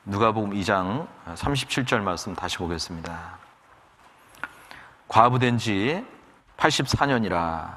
누가복음 2장 37절 말씀 다시 보겠습니다. 과부된 지 84년이라.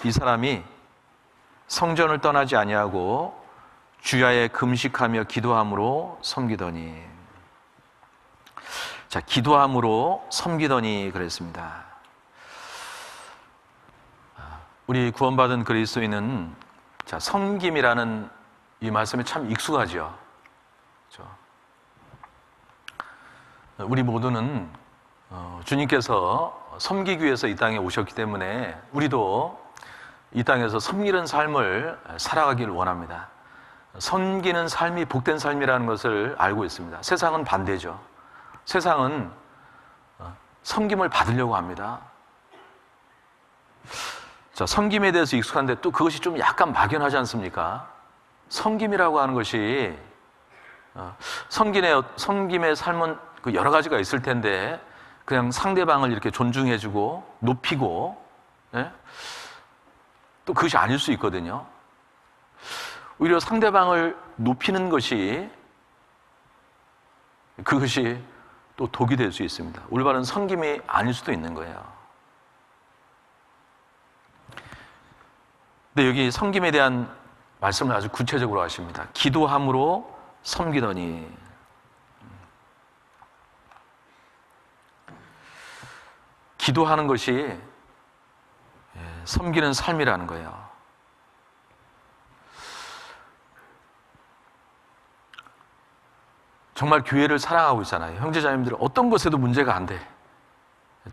이 사람이 성전을 떠나지 아니하고 주야에 금식하며 기도함으로 섬기더니. 자, 기도함으로 섬기더니 그랬습니다. 우리 구원받은 그리스도인은 자, 섬김이라는 이 말씀이 참 익숙하죠. 그렇죠? 우리 모두는 주님께서 섬기기 위해서 이 땅에 오셨기 때문에 우리도 이 땅에서 섬기는 삶을 살아가기를 원합니다. 섬기는 삶이 복된 삶이라는 것을 알고 있습니다. 세상은 반대죠. 세상은 섬김을 받으려고 합니다. 자, 섬김에 대해서 익숙한데 또 그것이 좀 약간 막연하지 않습니까? 섬김이라고 하는 것이 섬김의 삶은 여러 가지가 있을 텐데 그냥 상대방을 이렇게 존중해주고 높이고, 예? 또 그것이 아닐 수 있거든요. 오히려 상대방을 높이는 것이 그것이 또 독이 될 수 있습니다. 올바른 섬김이 아닐 수도 있는 거예요. 근데 여기 섬김에 대한 말씀을 아주 구체적으로 하십니다. 기도함으로 섬기더니. 기도하는 것이 섬기는 삶이라는 거예요. 정말 교회를 사랑하고 있잖아요. 형제자매님들 어떤 것에도 문제가 안 돼.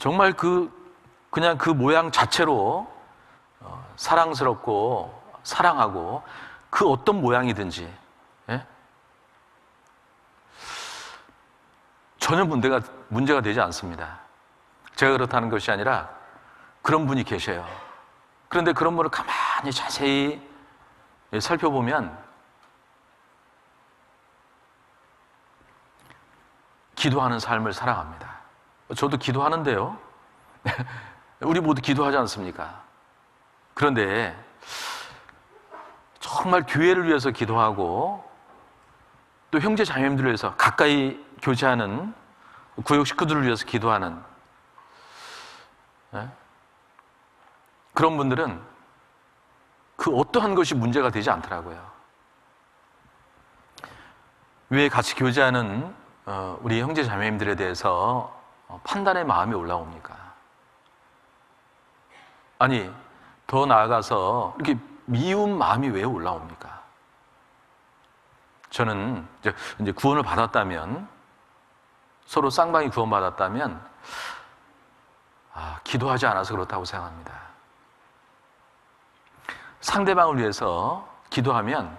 정말 그냥 그 모양 자체로 사랑스럽고 사랑하고 그 어떤 모양이든지, 예? 전혀 문제가 되지 않습니다. 제가 그렇다는 것이 아니라 그런 분이 계셔요. 그런데 그런 분을 가만히 자세히 살펴보면 기도하는 삶을 살아갑니다. 저도 기도하는데요. 우리 모두 기도하지 않습니까? 그런데 정말 교회를 위해서 기도하고 또 형제 자매님들을 위해서 가까이 교제하는 구역 식구들을 위해서 기도하는, 그런 분들은 그 어떠한 것이 문제가 되지 않더라고요. 왜 같이 교제하는 우리 형제 자매님들에 대해서 판단의 마음이 올라옵니까? 아니, 더 나아가서 이렇게 미운 마음이 왜 올라옵니까? 저는 이제 구원을 받았다면, 서로 쌍방이 구원받았다면, 기도하지 않아서 그렇다고 생각합니다. 상대방을 위해서 기도하면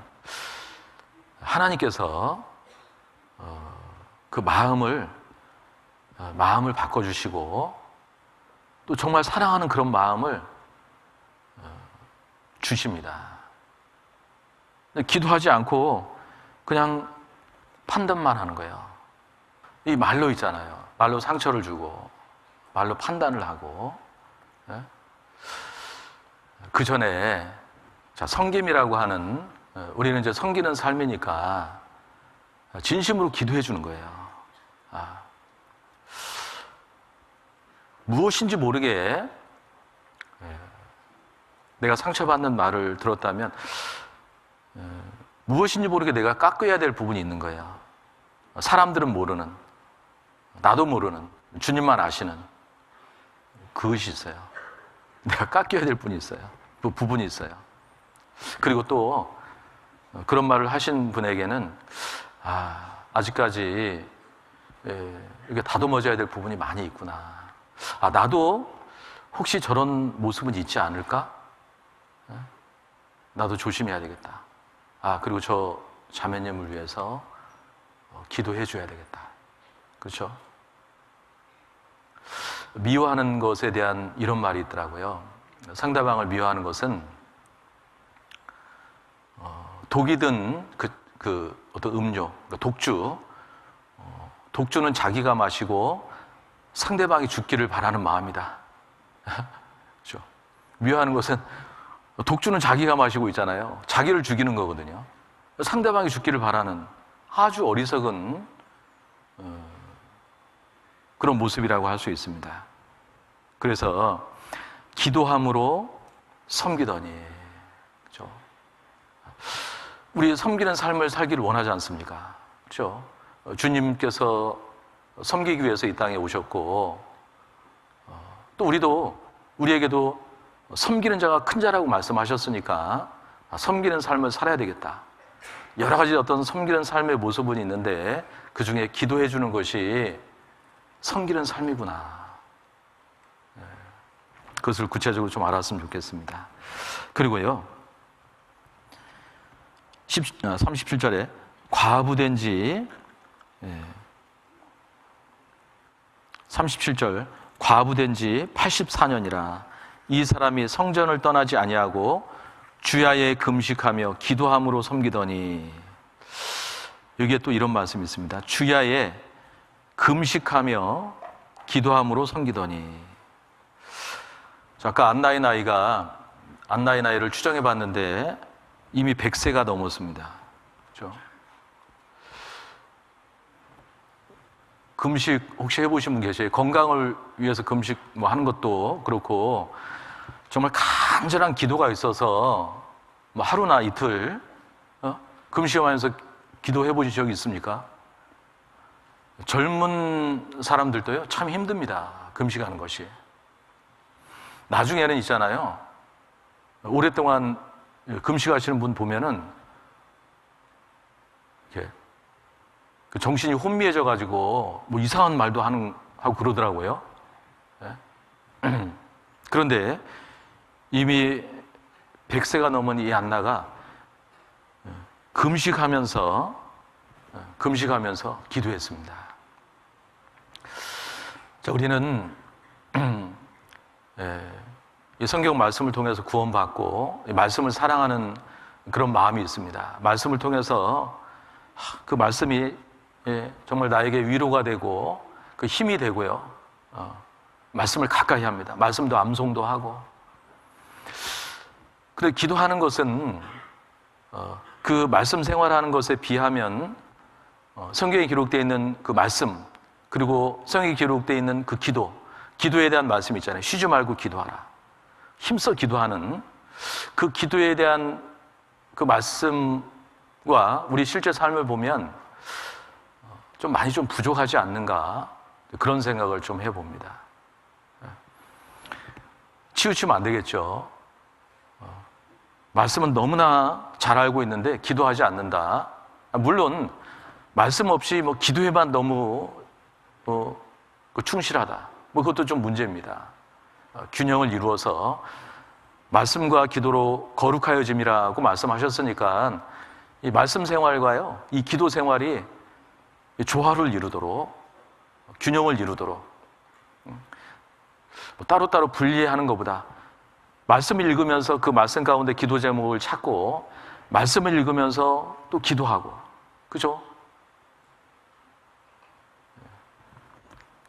하나님께서 그 마음을 바꿔주시고 또 정말 사랑하는 그런 마음을 주십니다. 기도하지 않고 그냥 판단만 하는 거예요. 이 말로 있잖아요. 말로 상처를 주고 말로 판단을 하고, 그 전에 자, 섬김이라고 하는, 우리는 이제 섬기는 삶이니까 진심으로 기도해 주는 거예요. 무엇인지 모르게 내가 상처받는 말을 들었다면 무엇인지 모르게 내가 깎아야 될 부분이 있는 거예요. 사람들은 모르는, 나도 모르는, 주님만 아시는 그것이 있어요. 내가 깎여야 될 분이 있어요. 그 부분이 있어요. 그리고 또 그런 말을 하신 분에게는 아직까지 이게 다듬어져야 될 부분이 많이 있구나. 나도 혹시 저런 모습은 있지 않을까? 나도 조심해야 되겠다. 그리고 저 자매님을 위해서 기도해 줘야 되겠다. 그렇죠? 미워하는 것에 대한 이런 말이 있더라고요. 상대방을 미워하는 것은 독이든 어떤 음료, 독주는 자기가 마시고 상대방이 죽기를 바라는 마음이다. 그렇죠? 미워하는 것은 독주는 자기가 마시고 있잖아요. 자기를 죽이는 거거든요. 상대방이 죽기를 바라는 아주 어리석은 그런 모습이라고 할 수 있습니다. 그래서 기도함으로 섬기더니, 그렇죠? 우리 섬기는 삶을 살기를 원하지 않습니까? 그렇죠? 주님께서 섬기기 위해서 이 땅에 오셨고, 또 우리에게도 섬기는 자가 큰 자라고 말씀하셨으니까 섬기는 삶을 살아야 되겠다. 여러 가지 어떤 섬기는 삶의 모습은 있는데 그 중에 기도해 주는 것이 섬기는 삶이구나. 그것을 구체적으로 좀 알았으면 좋겠습니다. 그리고요, 37절에 과부된 지 37절 과부된 지 84년이라 이 사람이 성전을 떠나지 아니하고 주야에 금식하며 기도함으로 섬기더니, 여기에 또 이런 말씀이 있습니다. 주야에 금식하며 기도함으로 섬기더니. 아까 안나의 나이를 추정해 봤는데 이미 100세가 넘었습니다. 그렇죠? 금식 혹시 해보신 분 계세요? 건강을 위해서 금식 뭐 하는 것도 그렇고 정말 간절한 기도가 있어서 뭐 하루나 이틀 금식하면서 기도해 보신 적이 있습니까? 젊은 사람들도요 참 힘듭니다. 금식하는 것이. 나중에는 있잖아요, 오랫동안 금식하시는 분 보면은 이렇게 그 정신이 혼미해져 가지고 뭐 이상한 말도 하고 그러더라고요. 그런데 이미 100세가 넘은 이 안나가 금식하면서 기도했습니다. 자, 우리는 이 성경 말씀을 통해서 구원받고 이 말씀을 사랑하는 그런 마음이 있습니다. 말씀을 통해서 그 말씀이 정말 나에게 위로가 되고 그 힘이 되고요. 말씀을 가까이 합니다. 말씀도 암송도 하고. 그런데 기도하는 것은 그 말씀 생활하는 것에 비하면 성경에 기록되어 있는 그 말씀, 그리고 성경에 기록되어 있는 그 기도에 대한 말씀이 있잖아요. 쉬지 말고 기도하라. 힘써 기도하는 그 기도에 대한 그 말씀과 우리 실제 삶을 보면 좀 많이 좀 부족하지 않는가, 그런 생각을 좀 해봅니다. 치우치면 안 되겠죠. 말씀은 너무나 잘 알고 있는데 기도하지 않는다. 물론 말씀 없이 뭐 기도에만 너무 충실하다, 뭐 그것도 좀 문제입니다. 균형을 이루어서 말씀과 기도로 거룩하여짐이라고 말씀하셨으니까 이 말씀 생활과요, 이 기도 생활이 조화를 이루도록, 균형을 이루도록, 따로따로 분리하는 것보다 말씀을 읽으면서 그 말씀 가운데 기도 제목을 찾고 말씀을 읽으면서 또 기도하고, 그죠?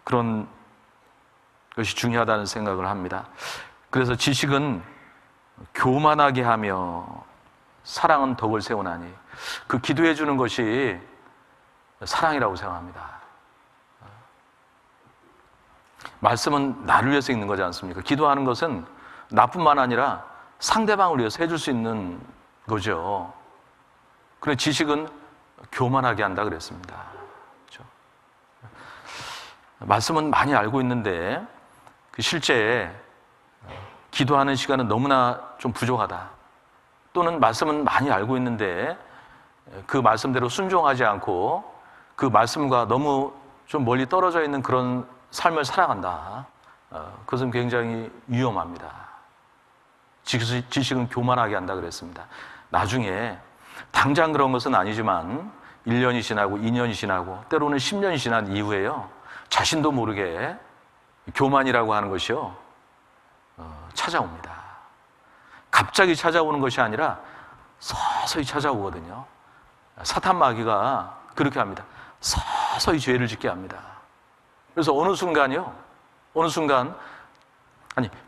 그런 것이 중요하다는 생각을 합니다. 그래서 지식은 교만하게 하며 사랑은 덕을 세우나니, 그 기도해 주는 것이 사랑이라고 생각합니다. 말씀은 나를 위해서 읽는 거지 않습니까? 기도하는 것은 나뿐만 아니라 상대방을 위해서 해줄 수 있는 거죠. 그런데 지식은 교만하게 한다 그랬습니다. 그렇죠? 말씀은 많이 알고 있는데 실제 기도하는 시간은 너무나 좀 부족하다. 또는 말씀은 많이 알고 있는데 그 말씀대로 순종하지 않고 그 말씀과 너무 좀 멀리 떨어져 있는 그런 삶을 살아간다. 그것은 굉장히 위험합니다. 지식은 교만하게 한다 그랬습니다. 나중에 당장 그런 것은 아니지만 1년이 지나고 2년이 지나고 때로는 10년이 지난 이후에요, 자신도 모르게 교만이라고 하는 것이요 찾아옵니다. 갑자기 찾아오는 것이 아니라 서서히 찾아오거든요. 사탄 마귀가 그렇게 합니다. 서서히 죄를 짓게 합니다. 그래서 어느 순간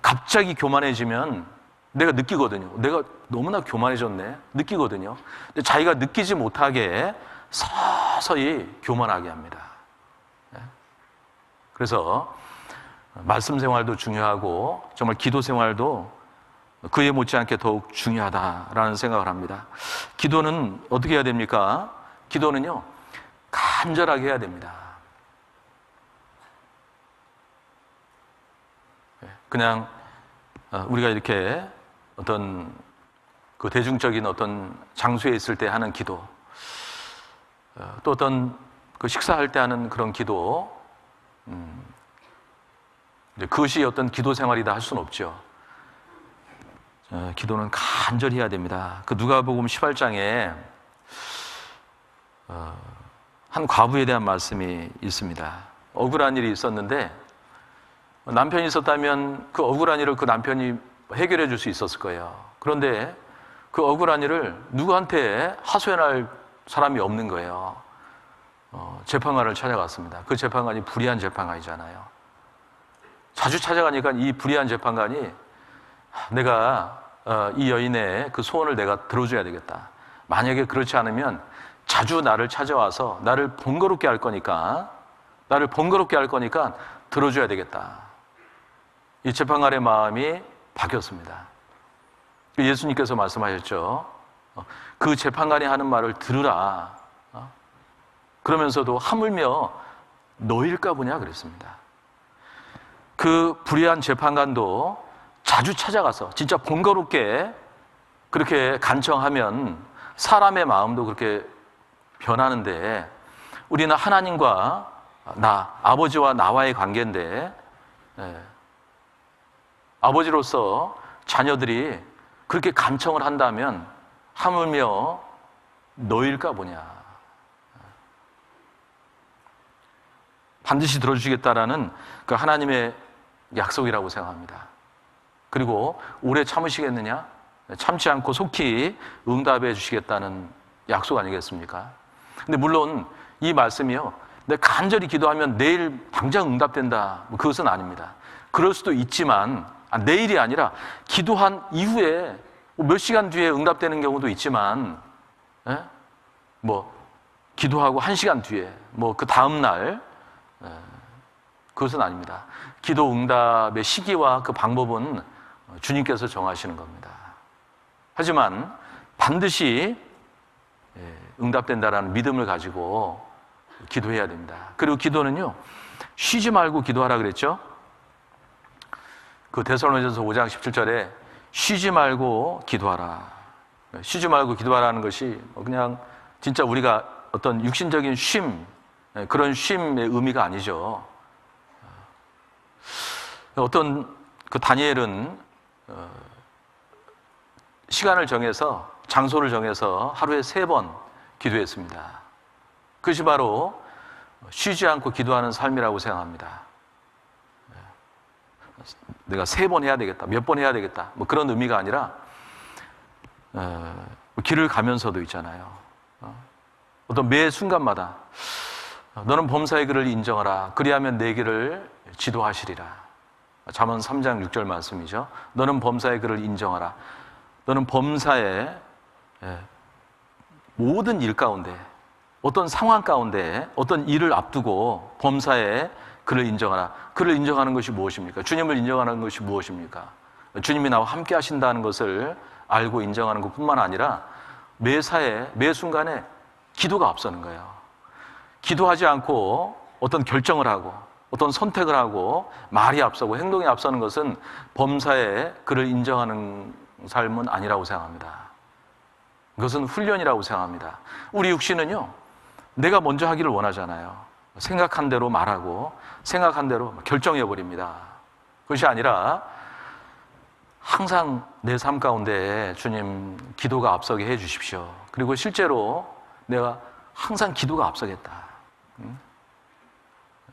갑자기 교만해지면 내가 느끼거든요. 내가 너무나 교만해졌네. 느끼거든요. 근데 자기가 느끼지 못하게 서서히 교만하게 합니다. 그래서 말씀 생활도 중요하고 정말 기도 생활도 그에 못지않게 더욱 중요하다라는 생각을 합니다. 기도는 어떻게 해야 됩니까? 기도는요, 간절하게 해야 됩니다. 그냥 우리가 이렇게 어떤 그 대중적인 어떤 장소에 있을 때 하는 기도, 또 어떤 그 식사할 때 하는 그런 기도, 그것이 어떤 기도 생활이다 할 수는 없죠. 기도는 간절히 해야 됩니다. 그 누가복음 18장에 한 과부에 대한 말씀이 있습니다. 억울한 일이 있었는데 남편이 있었다면 그 억울한 일을 그 남편이 해결해 줄 수 있었을 거예요. 그런데 그 억울한 일을 누구한테 하소연할 사람이 없는 거예요. 재판관을 찾아갔습니다. 그 재판관이 불의한 재판관이잖아요. 자주 찾아가니까 이 불의한 재판관이 내가 이 여인의 그 소원을 내가 들어줘야 되겠다. 만약에 그렇지 않으면 자주 나를 찾아와서 나를 번거롭게 할 거니까 들어줘야 되겠다. 이 재판관의 마음이 바뀌었습니다. 예수님께서 말씀하셨죠. 그 재판관이 하는 말을 들으라. 그러면서도 하물며 너일까 보냐 그랬습니다. 그 불의한 재판관도 자주 찾아가서 진짜 번거롭게 그렇게 간청하면 사람의 마음도 그렇게 변하는데, 우리는 하나님과 아버지와 나와의 관계인데, 아버지로서 자녀들이 그렇게 간청을 한다면 하물며 너일까 보냐. 반드시 들어주시겠다라는 그 하나님의 약속이라고 생각합니다. 그리고 오래 참으시겠느냐? 참지 않고 속히 응답해 주시겠다는 약속 아니겠습니까? 근데 물론 이 말씀이요, 내가 간절히 기도하면 내일 당장 응답된다, 그것은 아닙니다. 그럴 수도 있지만, 내일이 아니라 기도한 이후에 몇 시간 뒤에 응답되는 경우도 있지만, 기도하고 1시간 뒤에, 그 다음날, 그것은 아닙니다. 기도 응답의 시기와 그 방법은 주님께서 정하시는 겁니다. 하지만 반드시 응답된다라는 믿음을 가지고 기도해야 됩니다. 그리고 기도는요, 쉬지 말고 기도하라 그랬죠? 그 데살로니가서 5장 17절에 쉬지 말고 기도하라. 쉬지 말고 기도하라는 것이 그냥 진짜 우리가 어떤 육신적인 쉼, 그런 쉼의 의미가 아니죠. 어떤 그 다니엘은 시간을 정해서, 장소를 정해서 하루에 3번 기도했습니다. 그것이 바로 쉬지 않고 기도하는 삶이라고 생각합니다. 내가 3번 해야 되겠다, 몇 번 해야 되겠다, 그런 의미가 아니라 길을 가면서도 있잖아요. 어떤 매 순간마다 너는 범사의 글을 인정하라. 그리하면 내 길을 지도하시리라. 잠언 3장 6절 말씀이죠. 너는 범사의 글을 인정하라. 너는 범사의 모든 일 가운데, 어떤 상황 가운데, 어떤 일을 앞두고 범사의 그를 인정하라. 그를 인정하는 것이 무엇입니까? 주님을 인정하는 것이 무엇입니까? 주님이 나와 함께 하신다는 것을 알고 인정하는 것뿐만 아니라 매사에, 매 순간에 기도가 앞서는 거예요. 기도하지 않고 어떤 결정을 하고 어떤 선택을 하고 말이 앞서고 행동이 앞서는 것은 범사에 그를 인정하는 삶은 아니라고 생각합니다. 그것은 훈련이라고 생각합니다. 우리 육신은요, 내가 먼저 하기를 원하잖아요. 생각한 대로 말하고 생각한 대로 결정해버립니다. 그것이 아니라 항상 내 삶 가운데 주님 기도가 앞서게 해 주십시오. 그리고 실제로 내가 항상 기도가 앞서겠다.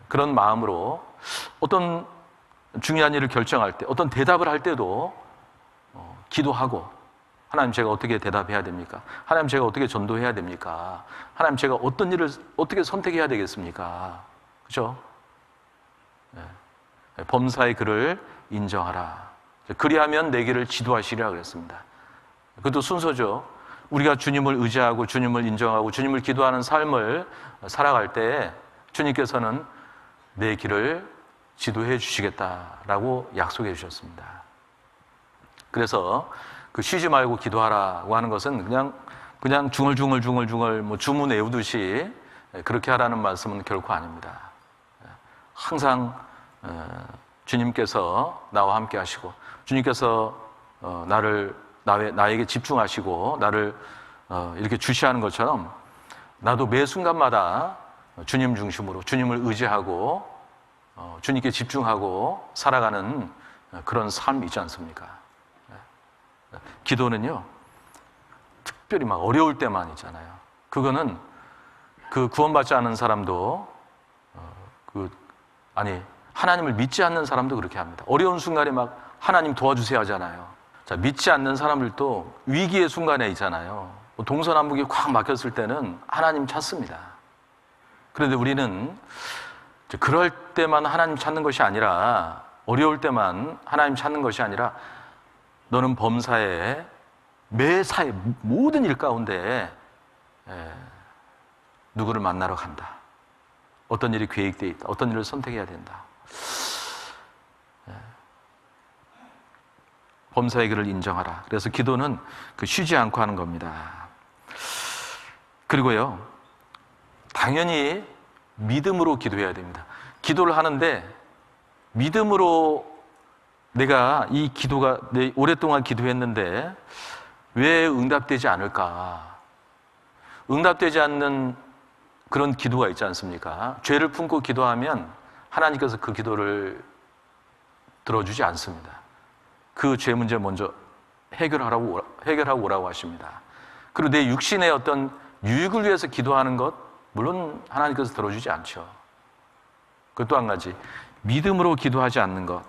그런 마음으로 어떤 중요한 일을 결정할 때, 어떤 대답을 할 때도 기도하고, 하나님 제가 어떻게 대답해야 됩니까? 하나님 제가 어떻게 전도해야 됩니까? 하나님 제가 어떤 일을 어떻게 선택해야 되겠습니까? 그렇죠? 범사의 그를 인정하라. 그리하면 내 길을 지도하시리라 그랬습니다. 그것도 순서죠. 우리가 주님을 의지하고 주님을 인정하고 주님을 기도하는 삶을 살아갈 때 주님께서는 내 길을 지도해 주시겠다라고 약속해 주셨습니다. 그래서 그 쉬지 말고 기도하라고 하는 것은 그냥 중얼중얼 뭐 주문 외우듯이 그렇게 하라는 말씀은 결코 아닙니다. 항상 주님께서 나와 함께 하시고 주님께서 나에게 집중하시고 나를 이렇게 주시하는 것처럼 나도 매 순간마다 주님 중심으로 주님을 의지하고 주님께 집중하고 살아가는 그런 삶이 있지 않습니까? 기도는요, 특별히 막 어려울 때만 있잖아요. 그거는 그 구원받지 않은 사람도 하나님을 믿지 않는 사람도 그렇게 합니다. 어려운 순간에 막 하나님 도와주세요 하잖아요. 자, 믿지 않는 사람들도 위기의 순간에 있잖아요. 동서남북이 콱 막혔을 때는 하나님 찾습니다. 그런데 우리는 그럴 때만 하나님 찾는 것이 아니라, 어려울 때만 하나님 찾는 것이 아니라, 너는 범사에 매사에 모든 일 가운데 누구를 만나러 간다. 어떤 일이 계획되어 있다. 어떤 일을 선택해야 된다. 범사의 길을 인정하라. 그래서 기도는 쉬지 않고 하는 겁니다. 그리고요, 당연히 믿음으로 기도해야 됩니다. 기도를 하는데 믿음으로 내가 이 기도가 오랫동안 기도했는데 왜 응답되지 않을까? 응답되지 않는 그런 기도가 있지 않습니까? 죄를 품고 기도하면 하나님께서 그 기도를 들어주지 않습니다. 그 죄 문제 먼저 해결하고 오라고 하십니다. 그리고 내 육신의 어떤 유익을 위해서 기도하는 것, 물론 하나님께서 들어주지 않죠. 그 또 한 가지, 믿음으로 기도하지 않는 것.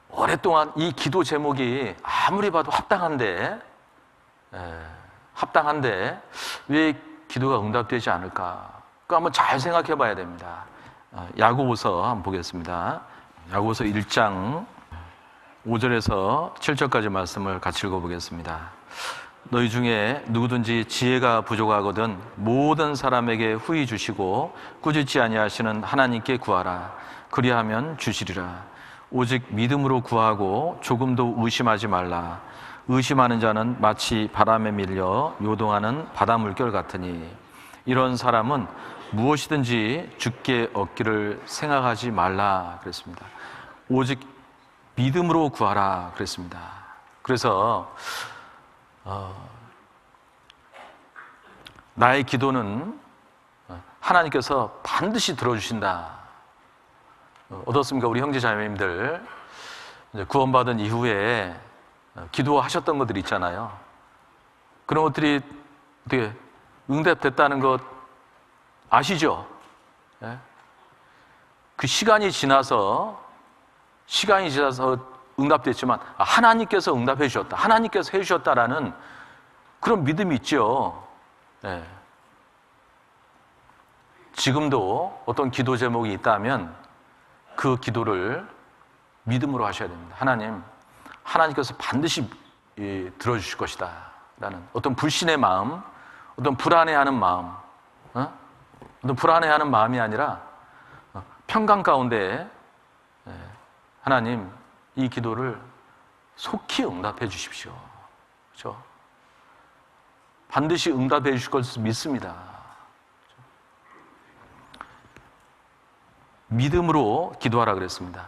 오랫동안 이 기도 제목이 아무리 봐도 합당한데 왜 기도가 응답되지 않을까? 그거 한번 잘 생각해 봐야 됩니다. 야고보서 한번 보겠습니다. 야고보서 1장 5절에서 7절까지 말씀을 같이 읽어보겠습니다. 너희 중에 누구든지 지혜가 부족하거든 모든 사람에게 후히 주시고 꾸짖지 아니하시는 하나님께 구하라. 그리하면 주시리라. 오직 믿음으로 구하고 조금도 의심하지 말라. 의심하는 자는 마치 바람에 밀려 요동하는 바다 물결 같으니 이런 사람은 무엇이든지 주께 얻기를 생각하지 말라 그랬습니다. 오직 믿음으로 구하라 그랬습니다. 그래서 나의 기도는 하나님께서 반드시 들어주신다. 어떻습니까? 우리 형제 자매님들 구원받은 이후에 기도하셨던 것들이 있잖아요. 그런 것들이 어떻게 응답됐다는 것 아시죠? 그 시간이 지나서 응답됐지만 하나님께서 응답해 주셨다. 하나님께서 해 주셨다라는 그런 믿음이 있죠. 지금도 어떤 기도 제목이 있다면 그 기도를 믿음으로 하셔야 됩니다. 하나님께서 반드시 들어주실 것이다 라는 어떤 불신의 마음, 어떤 불안해하는 마음, 어떤 불안해하는 마음이 아니라 평강 가운데 하나님 이 기도를 속히 응답해 주십시오. 그렇죠? 반드시 응답해 주실 것을 믿습니다. 믿음으로 기도하라 그랬습니다.